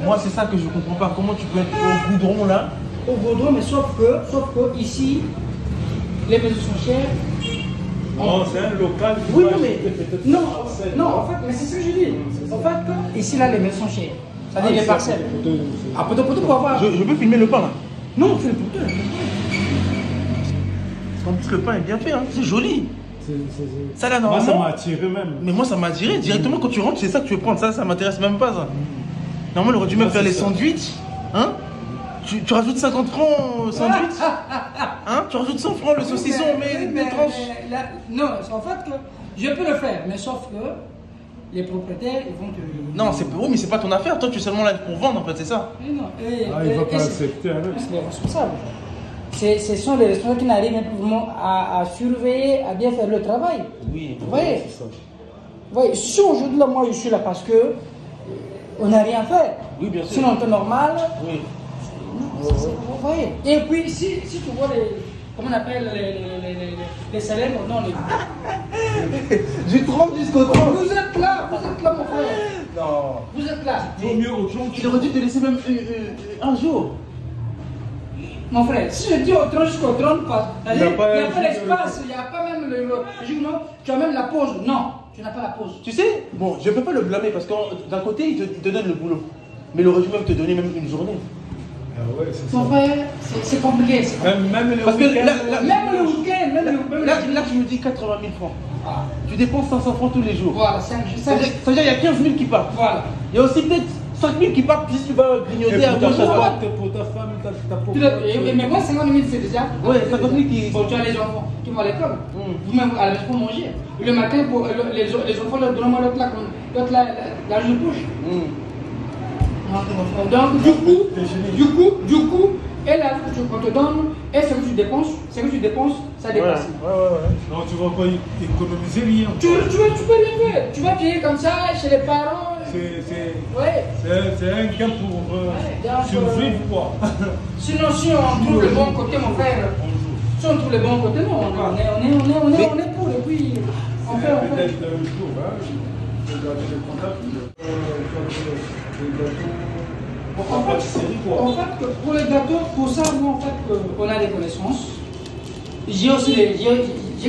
Moi, c'est ça que je comprends pas. Comment tu peux être au goudron là? Au goudron, mais sauf que ici, les maisons sont chères. Non, c'est un local. Oui, mais non, en fait, mais c'est ce que je dis. En fait, ici là, les maisons sont chères. C'est-à-dire les parcelles. Ah, peut-être pour avoir. Je peux filmer le pain là. Non, fais le poteau. En plus, le pain est bien fait, hein. C'est joli. Ça là, Moi, normalement. ça m'a attiré même. Mais moi, ça m'a attiré. Directement, quand tu rentres, c'est ça que tu veux prendre. Ça m'intéresse même pas, ça. Normalement, on aurait dû même faire les sandwichs. Hein? Tu rajoutes 50 francs au sandwich. Hein? Tu rajoutes 100 francs le saucisson, mais des tranches. Non, en fait, je peux le faire, mais sauf que les propriétaires, ils vont te. Non, c'est oui, mais c'est pas ton affaire. Toi, tu es seulement là pour vendre, en fait, c'est ça. Mais non. Il ne va pas accepter avec. C'est les responsables. Ce sont les responsables qui n'arrivent même vraiment à surveiller, à bien faire le travail. Oui, Vous voyez? Vous voyez, si aujourd'hui, là, moi, je suis là parce que on n'a rien fait. Oui, bien sûr. Sinon, en temps normal. Oui. Vous voyez? Et puis, si tu vois les. Comment on appelle les salaires? Non, les. Du 30 jusqu'au 30. Vous êtes là, mon frère. Non. Vous êtes là. Vaut mieux aux gens qui. Il aurait dû te laisser même un jour. Mon frère, si je dis au 30 jusqu'au 30, il n'y a pas pas l'espace, il n'y a pas même le. Non, tu as même la pause. Non, tu n'as pas la pause. Tu sais, bon, je peux pas le blâmer parce que d'un côté, il te donne le boulot. Mais il aurait dû même te donner même une journée. Ah ouais, c'est ça. Mon frère, c'est compliqué. Même le Parce que week-end. Même le week-end, Là, tu me dis 80 000 francs. Ah. Tu dépenses 500 francs tous les jours. Voilà, 5 jours. Ça veut dire qu'il y a 15 000 qui partent. Voilà. Il y a aussi peut-être 5 000 qui partent si tu vas grignoter à gauche à droite. Pour ta femme, ta pauvre. Mais moi, 50 000, c'est déjà. Ouais, 50 000 qui. Bon, tu as les enfants qui vont à l'école. Vous-même, à la maison pour manger. Le matin, pour les enfants leur donnent l'autre là, la joue de bouche. Donc, du coup, et là, quand tu donnes, et ce que tu dépenses, ça dépasse. Ouais. Non, tu vas pas économiser rien. Tu peux rien faire. Tu vas payer comme ça chez les parents. Ouais. C'est un gain pour survivre quoi. Sinon, si on trouve le bon côté, mon frère, si on trouve le bon côté, non, on est pour, et puis on fait. Peut-être un jour, regarder le contact, En fait, pour les gâteaux, pour ça, nous, en fait, on a des connaissances. J'ai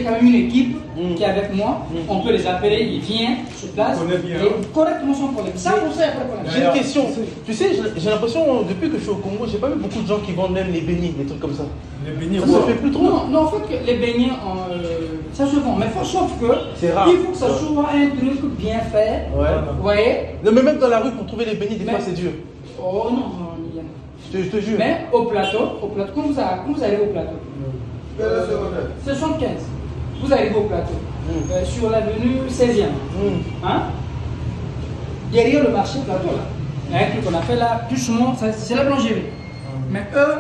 quand même une équipe qui est avec moi. On peut les appeler, ils viennent sur place. Et correctement sans problème. Ça, pour ça, il n'y a pas de problème. J'ai une question. Tu sais, j'ai l'impression, depuis que je suis au Congo, j'ai pas vu beaucoup de gens qui vendent même les beignets, des trucs comme ça. Les beignets, Ça se fait plus trop. Non, en fait, les beignets, ça se vend. Mais sauf que c'est rare. Il faut que ça soit un truc bien fait. Ouais. Vous voyez? Non, mais même dans la rue, pour trouver les beignets, des fois, c'est dur. Oh non, je te jure. Mais au plateau, quand vous arrivez au plateau, c'est 75. Vous arrivez au plateau, sur l'avenue 16e. Hein? Derrière le marché plateau, là, il y a un truc qu'on a fait là, doucement, c'est la boulangerie. Mais eux,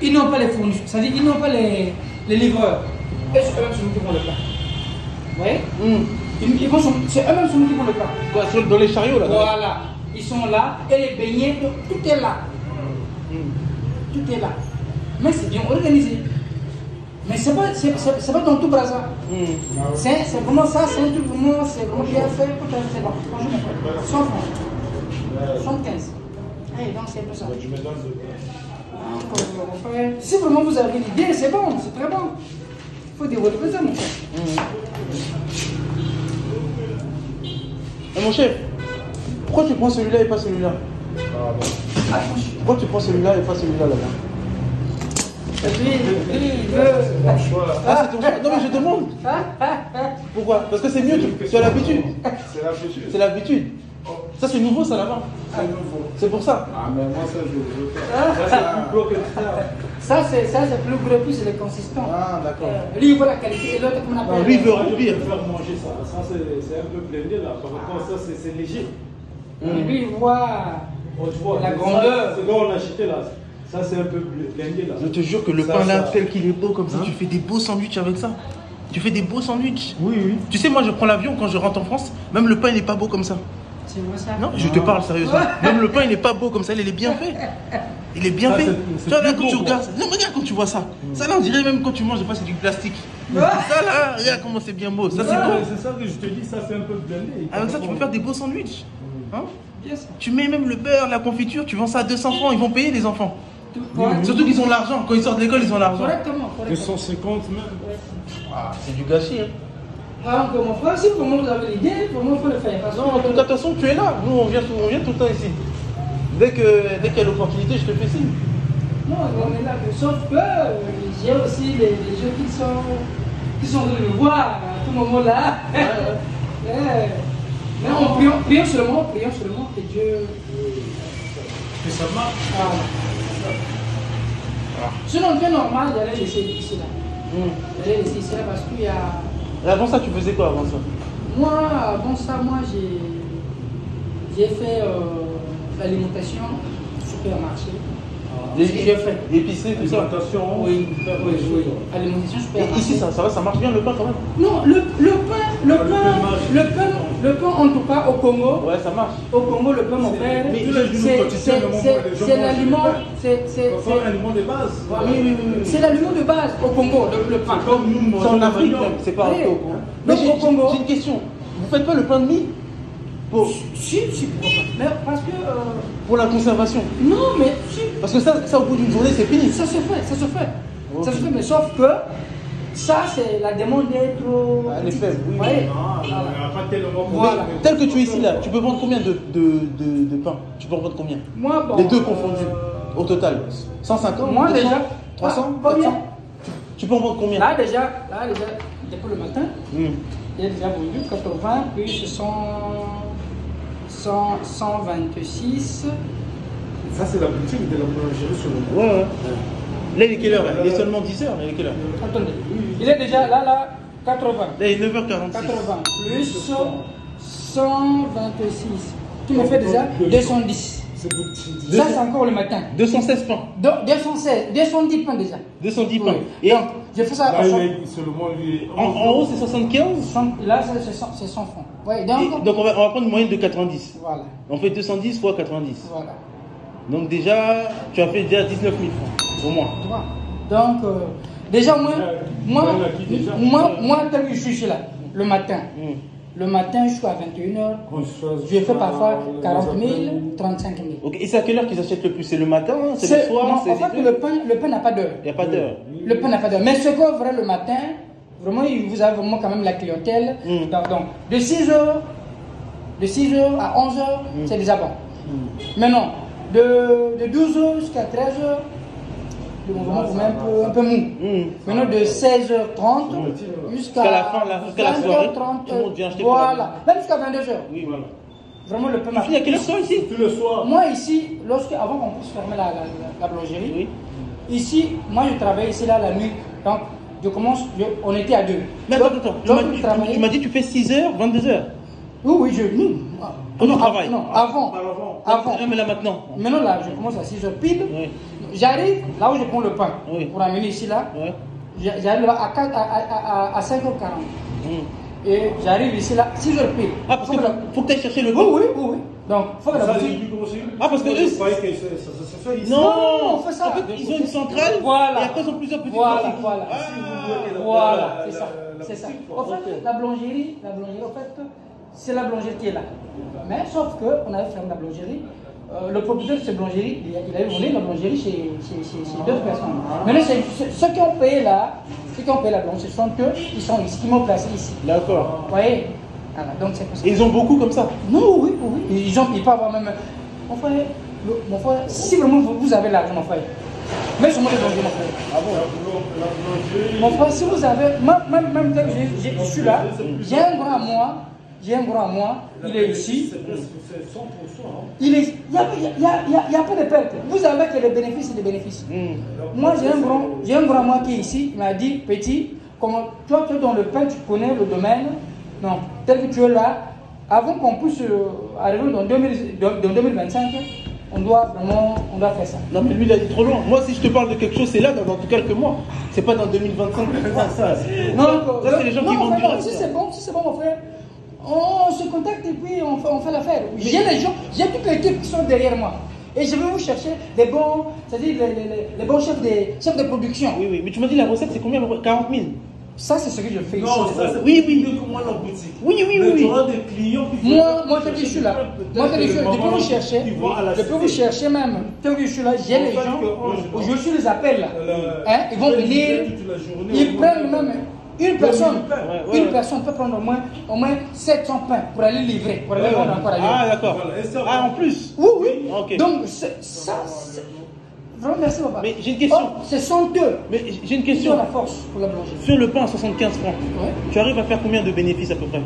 ils n'ont pas les fournisseurs, c'est-à-dire ils n'ont pas les livreurs. Et c'est eux-mêmes qui font le pain. Vous voyez? C'est eux-mêmes qui font le pain. Quoi, dans les chariots là? Voilà. Ils sont là et les beignets, tout est là. Tout est là. Mais c'est bien organisé. Mais c'est pas dans tout Brazza. C'est vraiment ça, c'est un truc vraiment, c'est vraiment bien fait. C'est bon. Bonjour mon frère. 100 francs. 75. Allez, donc c'est un peu ça. Tu me donnes le si vraiment vous avez l'idée, c'est bon, c'est très bon. Il faut développer ça, mon frère. Et mon chef, pourquoi tu prends celui-là et pas celui-là? Pourquoi tu prends celui-là et pas celui-là là-bas? Il veut. Ah, c'est ton choix. Non, mais je demande. Pourquoi? Parce que c'est mieux, tu as l'habitude. C'est l'habitude. C'est l'habitude. Ça, c'est nouveau, ça là-bas. C'est nouveau. C'est pour ça. Ah, mais moi, ça, je veux faire. Ça, c'est plus gros que ça. Ça, c'est plus gros, plus c'est consistant. Ah, d'accord. Lui, il voit la qualité et l'autre, comment on appelle? Lui, il veut Je remplir. vais faire manger ça. Ça, c'est un peu blindé là. Par contre, ça, c'est léger. Lui, il voit la grandeur. C'est quand on a acheté là. Ça, c'est un peu blindé là. Je te jure que le Ça, pain là, ça. tel qu'il est beau comme ça, tu fais des beaux sandwichs avec ça. Tu fais des beaux sandwichs. Oui. Tu sais, moi, je prends l'avion quand je rentre en France, même le pain, il n'est pas beau comme ça. C'est vrai ça? Non, je te parle sérieusement. Même le pain, il n'est pas beau comme ça, il est bien fait. Il est bien Ça, fait. c'est Tu vois, là, plus quand tu beau, regardes, non, mais regarde quand tu vois ça. Ça, là, on dirait même quand tu manges, c'est du plastique. Ça, là, regarde comment c'est bien beau. Ça, c'est beau. C'est ça que je te dis, ça, c'est un peu blindé. Avec ça, tu peux faire des beaux sandwichs. Hein? Bien sûr. Tu mets même le beurre, la confiture, tu vends ça à 200 francs, ils vont payer les enfants. Correct. Surtout qu'ils ont l'argent, quand ils sortent de l'école, ils ont l'argent. Correctement. 250 même. Ah, c'est du gâchis. Hein. Alors, mon frère, si vraiment vous avez l'idée, vraiment il faut le faire. Parce que Non, de toute façon, tu es là. Nous, on vient tout le temps ici. Dès qu'il y a l'opportunité, je te fais signe. non, on est là. Sauf que j'ai aussi les gens qui sont venus me voir à tout moment là. Mais on prions seulement que Dieu. Que ça marche. Sinon, le temps normal, j'allais laisser ici là. J'allais laisser ici là parce qu'il y a. Et avant ça, tu faisais quoi avant ça? Moi, avant ça, j'ai fait l'alimentation, supermarché. J'ai fait. Épicé, tout ça. Alimentation. Oui. Alimentation, Et supermarché. ici, ça va, ça marche bien le pain quand même? Non, le pain, en tout cas au Congo. Ouais, ça marche. Au Congo, le pain, mon frère, c'est l'aliment. C'est l'aliment de base. C'est l'aliment de base au Congo, le pain. Comme nous, C'est en Afrique, même, c'est pas au Congo. Mais Donc au Congo. j'ai une question. Vous faites pas le pain de mie Si, pourquoi pas. Mais parce que. pour la conservation? Non, mais si. Parce que ça au bout d'une journée, c'est fini. Ça se fait. Ok. Ça se fait, mais sauf que ça, c'est la demande d'être trop. Elle est faible, oui. Ouais. Il n'y a pas tellement. Voilà. Tel que tu es ici là, tu peux vendre combien de pain? Tu peux en vendre combien? Moi, bon. Les deux confondus, au total. 150? Moi 200, déjà. 300? Combien? 400? Tu peux en vendre combien? Là déjà, depuis le matin, Hmm. il y a déjà vendu 80, puis 126. Ça, c'est la boutique de la boulangerie sur le Ouais. Là, il est quelle heure là? Il est seulement 10h, là, il est quelle heure? Attendez, il est déjà là, 80. Là, il est 9h46. 80 plus 126. Qui me fait déjà 210. Ça, c'est encore le matin. 216 pains. Donc, 210 pains déjà. 210 pains. Oui. Et Donc, je fais ça Là, seulement lui. en haut, c'est 75. Là, c'est 100 francs. Ouais, donc, Donc, on va prendre une moyenne de 90. voilà. On fait 210 fois 90. Voilà. Donc, déjà, tu as fait déjà 19 000 francs, au moins. Tu vois. Donc, déjà, moi, tel que je suis là, le matin. Le matin, je suis à 21h. Je fais parfois 40 000, 35 000. Ok. Et c'est à quelle heure qu'ils achètent le plus? C'est le matin? C'est le soir? Non, en fait, le pain n'a pas d'heure. Il n'y a pas d'heure. Le pain n'a pas d'heure. Mais ce qu'on ferait le matin, vraiment, vous avez vraiment quand même la clientèle. Donc, de 6h à 11h, c'est déjà bon. Maintenant, de 12h jusqu'à 13h, le mouvement est un peu mou. Maintenant, de 16h30 jusqu'à la fin, jusqu'à la soirée, tout le monde vient acheter. Voilà, même jusqu'à 22h. Oui, voilà. Vraiment, le pain Tu finis à quelle heure ici? Tout le soir. Moi, ici, avant qu'on puisse fermer la boulangerie, Oui. ici, moi, je travaille ici, là, la nuit. Donc, on était à 2. Mais attends. Tu m'as dit tu fais 6h, 22h. Oui, Quand tu travailles? Non, avant. Mais là maintenant. Maintenant, là, je commence à 6h pile. Oui. J'arrive là où je prends le pain pour amener ici, là. Oui. J'arrive là à 5h40. Et j'arrive ici, là, 6h pile. Ah, parce qu'il faut que tu ailles chercher le pain. Oui. Donc, il faut que la Ça, c'est boutique. plus gros aussi. Ah, parce que eux. Vous croyez que ça se fait ici? Non, on fait ça. En fait, ils ont une centrale. Voilà. Et après, ils ont plusieurs petites Voilà. boutiques. Voilà, c'est ça. En fait, la boulangerie, en fait, c'est la boulangerie qui est là. Mais sauf qu'on avait fermé la boulangerie. Le propriétaire de cette boulangerie, il avait volé la boulangerie chez d'autres personnes. Maintenant, ceux qui ont payé la boulangerie, ce sont eux qui m'ont placé ici. D'accord. Vous voyez? Voilà, donc c'est pour ça. Et ils ont beaucoup comme ça? Non, oui. Ils peuvent avoir même. Mon frère, si vraiment vous avez l'argent, mon frère, mais sur moi, mon frère. Ah bon? Mon frère, si vous avez, même tel que je suis là, j'ai un grand à moi, il est ici. C'est 100%. Il n'y a pas de perte. Vous avez que les bénéfices et des bénéfices. Moi, j'ai un grand à moi qui est ici. Il m'a dit, petit, comment, toi, tu es dans le pain, tu connais le domaine. Non, tel que tu es là, avant qu'on puisse arriver dans 2025, on doit faire ça. Non, mais lui, il a dit trop loin. Moi, si je te parle de quelque chose, c'est là, dans quelques mois. C'est pas dans 2025 que tu ça. Ça, c'est les gens qui vont dire. Si c'est bon, mon frère, on se contacte et puis on fait l'affaire. J'ai les gens, j'ai toute l'équipe qui sont derrière moi. Et je vais vous chercher des bons, c'est-à-dire les bons chefs de production. Oui, mais tu m'as dit la recette, c'est combien? 40 000? Ça, c'est ce que je fais ici. Non, ça c'est Oui, oui. mieux que moi la boutique. Oui, oui, Mais oui. tu auras des clients qui Moi, je suis là. Moi, je peux vous chercher. Je peux vous chercher même. Tant que je suis là, j'ai les gens. Je suis les appels là. Ils vont venir. Ils prennent même une personne. Une personne peut prendre au moins 700 pains pour aller livrer, pour aller vendre encore ailleurs. Ah, d'accord. Ah, en plus. Oui, oui. Ok. Donc, ça, vraiment, merci, papa. Mais j'ai une question. Oh, ce sont eux. Mais j'ai une Ils question. ont la force pour la boulangerie. Sur le pain à 75 francs, Ouais. tu arrives à faire combien de bénéfices à peu près?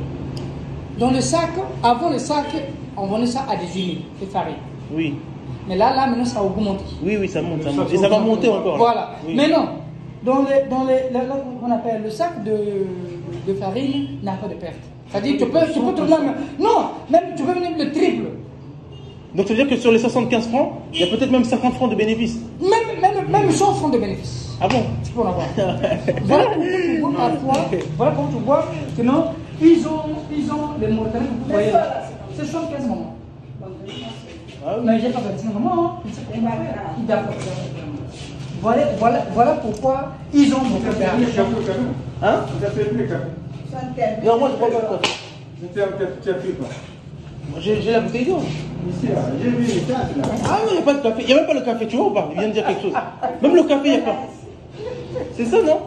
Dans le sac, avant le sac, on vendait ça à des huiles de farine. Oui. Mais là, maintenant, ça a augmenté. Oui, oui, ça monte, ça monte. Et ça va monter encore. Voilà. Oui. Mais non, là, on appelle le sac de farine n'a pas de perte. C'est-à-dire que tu peux trouver même. Non, même tu peux venir le triple. Donc ça veut dire que sur les 75 francs, il y a peut-être même 50 francs de bénéfices. Même 100 francs de bénéfice. Ah bon? Tu peux en avoir. Voilà pourquoi tu vois parfois, voilà pourquoi tu vois que non, ils ont les Mauritaniens que vous voyez là. C'est 75 moments. Ah oui. Mais j'ai pas 25 moments. D'accord. Voilà pourquoi ils ont beaucoup d'argent. Hein? Tu as fait le café. Non, moi je prends pas de café. Tu as pris quoi? J'ai la bouteille d'eau. Ici, là, j'ai vu les tasses là. Ah non, il n'y a pas de café. Il n'y a même pas le café, tu vois ou pas? Il vient de dire quelque chose. Même le café, il n'y a pas. C'est ça, non?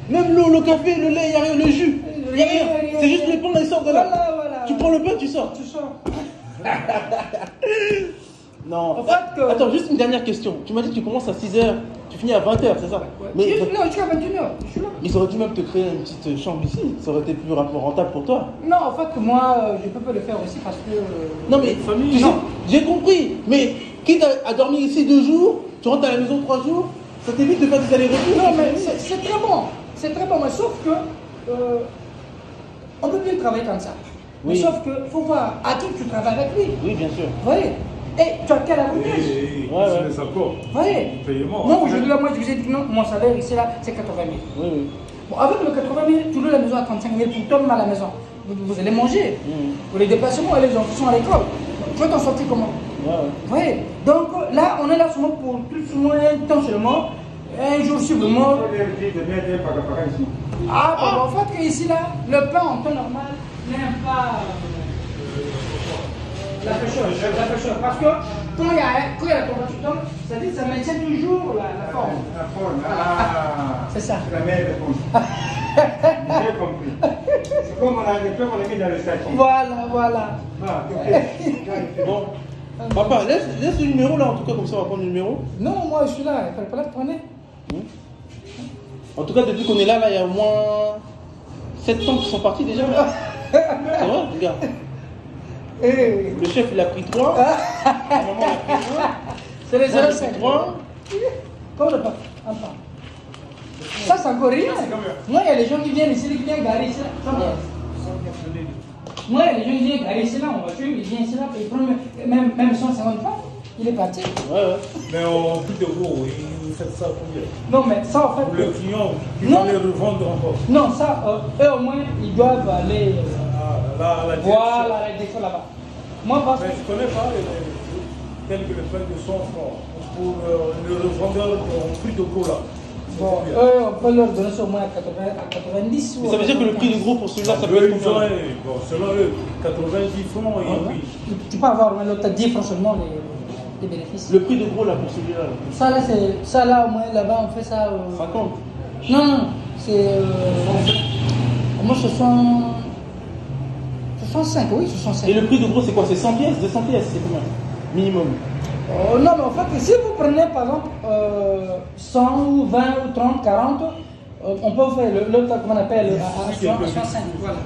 Même l'eau, le café, le lait, il n'y a rien, le jus. Il n'y a rien. C'est juste le pain, il sort de là. Voilà. Tu prends le pain, tu sors. Tu sors. Non. En fait, Attends, juste une dernière question. Tu m'as dit que tu commences à 6h, tu finis à 20h, c'est ça? Mais Non, jusqu'à 21h. Je suis là. ils auraient dû même te créer une petite chambre ici. Ça aurait été plus rentable pour toi. Non, en fait, moi, je peux pas le faire aussi parce que. Non, mais tu sais, j'ai compris. Mais quitte à dormir ici 2 jours, tu rentres à la maison 3 jours, ça t'évite de faire des allers-retours. Non, mais c'est très bon. C'est très bon, mais sauf que. On peut bien travailler comme ça. Mais Oui. sauf que faut voir à qui tu travailles avec lui. Oui, bien sûr. Vous voyez? Et tu as quel avantage? Ouais. C'est les accords. Vous voyez? Paiement. Moi, aujourd'hui, là, moi, je vous ai dit que non, mon salaire ici, là, c'est 80 000. Oui, oui. Bon, avec le 80 000, tu loues la maison à 35 000 pour toi-même à la maison. Vous allez manger. Pour les déplacements et les enfants sont à l'école. Tu vas t'en sortir comment? Ouais. Vous voyez? Donc là, on est là seulement pour plus ou moins un temps seulement. Un jour suivant. Ah, bon, en fait, que ici, là, le pain en temps normal n'aime pas la fraîcheur. Parce que quand il y a la température, ça dit que ça maintient toujours la forme. La forme, ah. C'est ça. C'est la meilleure réponse. J'ai compris. C'est comme on a mis dans le sac. Voilà. Ah, ok. Bon. Papa, laisse le numéro là, en tout cas, comme ça on va prendre le numéro. Non, moi je suis là, il fallait pas la prendre. En tout cas, depuis qu'on est là, il y a au moins 7 ans qui sont partis déjà. C'est vrai, regarde. Le chef il a pris 3. La maman a pris 1. C'est les Moi, j'ai 05. pris 3. Comment le pas? Enfin. Ça, c'est encore rien. Moi, il y a les gens qui viennent ici, qui viennent garer ici. Moi, il y a les gens qui viennent garer ici, là, en voiture, ils viennent ici, là, ils prennent même 150 francs. Il est parti. Ouais. Mais en plus de gros, ils font ça combien? Non, mais ça, en fait. Pour le client, qui Non. va les revendre encore. Non, ça, eux au moins, ils doivent aller. Là, la direction. Voilà, la direction là-bas. Moi, parce que. Mais je ne connais pas tel que le pain de 100 francs pour le revendeur en prix de gros là. Bon, eux, on peut leur donner ça au moins à 90 ou. Ça veut dire que le prix de gros pour celui-là, ça peut Eux, être ils ont, combien? bon, selon eux, 90 francs et puis. Tu peux avoir, mais l'autre, 10 francs seulement les bénéfices. Le prix de gros là pour celui-là. Ça là, au moins, là-bas, on fait ça. 50. Non, c'est. Moi, ce sont. 65, oui, 65. Et le prix de gros c'est quoi? C'est 100 pièces? 200 pièces, c'est combien? Minimum. Non, mais en fait, si vous prenez par exemple 100 ou 20 ou 30, 40, on peut faire l'autre, comment on appelle, à 65. Voilà.